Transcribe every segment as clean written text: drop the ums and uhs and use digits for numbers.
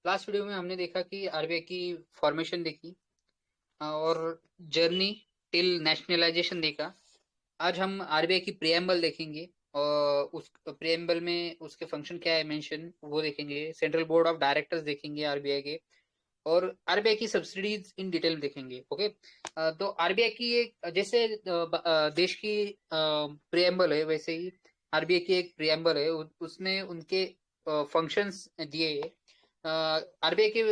Last video में हमने देखा कि आरबीआई की फॉर्मेशन देखी और जर्नी टिल नेशनलाइजेशन देखा। आज हम आरबीआई की प्रियम्बल देखेंगे और उस प्रियम्बल में उसके फंक्शन क्या है मेंशन वो देखेंगे। सेंट्रल बोर्ड ऑफ डायरेक्टर्स देखेंगे आरबीआई के, और आरबीआई की सब्सिडीज इन डिटेल में देखेंगे। ओके। तो आरबीआई की एक जैसे देश की प्रियम्बल है, वैसे ही आरबीआई की एक प्रियम्बल है, उसमें उनके फंक्शंस दिए है। आरबीआई के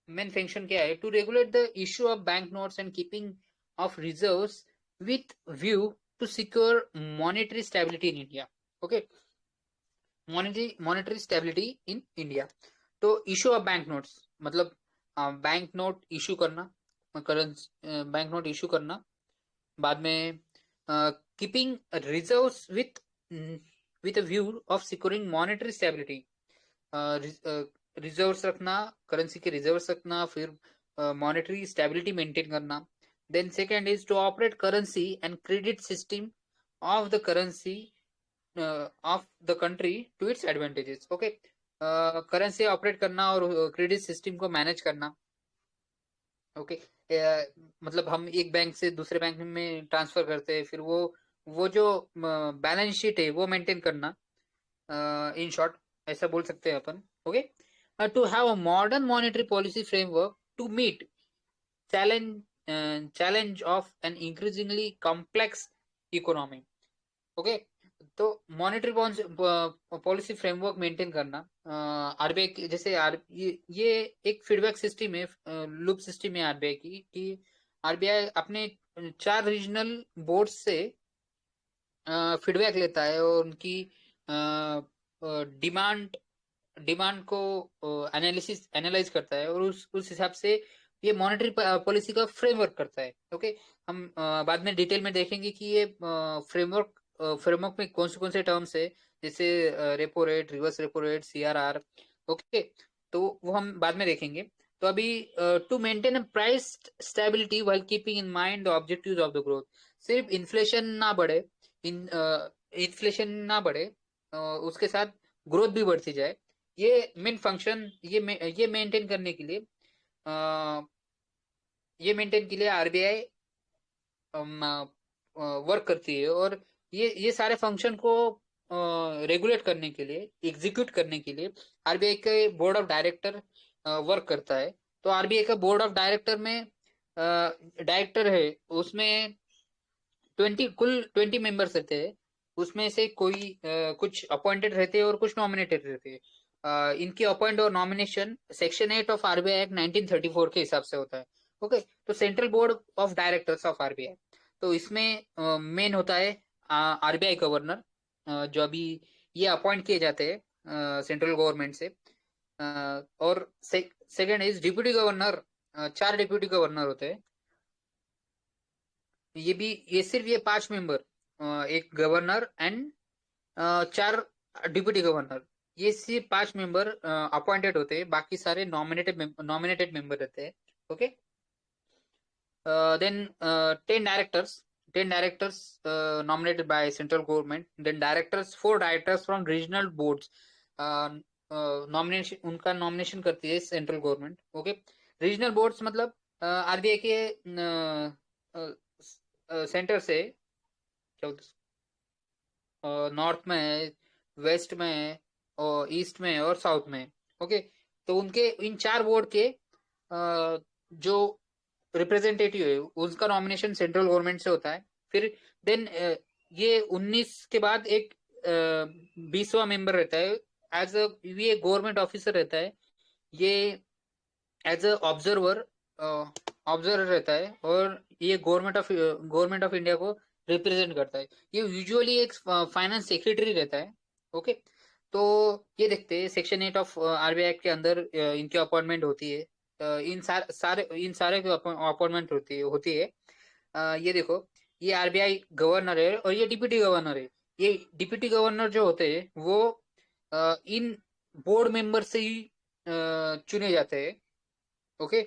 मेन फंक्शन क्या है? To regulate the issue of bank notes and keeping of reserves with view to secure monetary stability in India. Okay, monetary stability in India. तो इशू ऑफ बैंक नोट्स मतलब bank note issue करना, currency bank note issue करना। बाद में keeping reserves with a view of securing monetary stability, reserves रखना, currency के reserves रखना, फिर मॉनेटरी स्टेबिलिटी मेंटेन करना। Then second is to operate currency and credit system of the currency of the country to its advantages. Okay, currency operate करना और credit system को manage करना। Okay, मतलब हम एक बैंक से दूसरे बैंक में ट्रांसफर करते हैं, फिर वो जो बैलेंस शीट है वो मेंटेन करना। इन शॉर्ट ऐसा बोल सकते हैं अपन। Okay, to have a modern monetary policy framework to meet challenge of an increasingly complex economy. Okay, तो मॉनेटरी पॉलिसी फ्रेमवर्क मेंटेन करना। आरबीआई जैसे ये एक फीडबैक सिस्टम है, लूप सिस्टम है आरबीआई की, कि आरबीआई अपने चार रीजनल बोर्ड से फीडबैक लेता है और उनकी डिमांड डिमांड को एनालाइज करता है, और उस हिसाब से ये मॉनेटरी पॉलिसी का फ्रेमवर्क करता है। ओके, हम बाद में डिटेल में देखेंगे कि ये फ्रेमवर्क में कौन से टर्म्स है, जैसे repo rate, reverse repo rate, CRR. Okay, तो वो हम बाद में देखेंगे। तो अभी to maintain a price stability while keeping in mind the objectives of the growth. सिर्फ इन्फ्लेशन ना बढ़े, इन्फ्लेशन ना बढ़े, उसके साथ ग्रोथ भी बढ़ती जाए। ये मेन फंक्शन, ये मेंटेन करने के लिए आरबीआई वर्क करती है, और ये सारे फंक्शन को रेगुलेट करने के लिए, एग्जीक्यूट करने के लिए आरबीआई के बोर्ड ऑफ डायरेक्टर वर्क करता है। तो आरबीआई का बोर्ड ऑफ डायरेक्टर में डायरेक्टर है, उसमें 20 मेंबर्स रहते हैं। उसमें से कोई कुछ अपॉइंटेड रहते हैं और कुछ नॉमिनेटेड रहते हैं। इनकी अपॉइंट और nomination section 8 of RBI act 1934 के हिसाब से होता है। ओके, तो central board of directors of RBI, तो इसमें मेन होता है आरबीआई गवर्नर, जो अभी ये अपॉइंट किए जाते हैं सेंट्रल गवर्नमेंट से। और सेकंड इज डिप्यूटी गवर्नर, चार डिप्यूटी गवर्नर होते हैं। ये सिर्फ ये पांच मेंबर, एक गवर्नर एंड चार डिप्यूटी गवर्नर, ये सिर्फ पांच मेंबर अपॉइंटेड होते हैं, बाकी सारे नॉमिनेटेड मेंबर रहते हैं। Okay, then 10 directors, 10 directors nominated by central government, then directors, 4 directors from regional boards, nomination, उनका नॉमिनेशन करती है central government. Okay, regional boards मतलब आरबीआई के सेंटर से क्या बोलते, नॉर्थ में है, वेस्ट में है, और ईस्ट में है, और साउथ में है। ओके, तो उनके इन चार बोर्ड के जो रिप्रेजेंटेटिव है उसका नॉमिनेशन सेंट्रल गवर्नमेंट से होता है। फिर देन ये 19 के बाद एक 20वां मेंबर रहता है, एज अ ये गवर्नमेंट ऑफिसर रहता है। ये एज अ ऑब्जर्वर, ऑब्जर्वर रहता है, और ये गवर्नमेंट ऑफ इंडिया को रिप्रेजेंट करता है। ये यूजुअली एक फाइनेंस सेक्रेटरी रहता है। ओके, तो ये देखते हैं सेक्शन 8 ऑफ आरबीआई एक्ट के अंदर इनकी अपॉइंटमेंट होती है। इन सारे की अपॉइंटमेंट होती है। ये देखो, ये आरबीआई गवर्नर है और ये डिप्यूटी गवर्नर है। ये डिप्यूटी गवर्नर जो होते हैं वो इन बोर्ड मेंबर से ही चुने जाते हैं। ओके,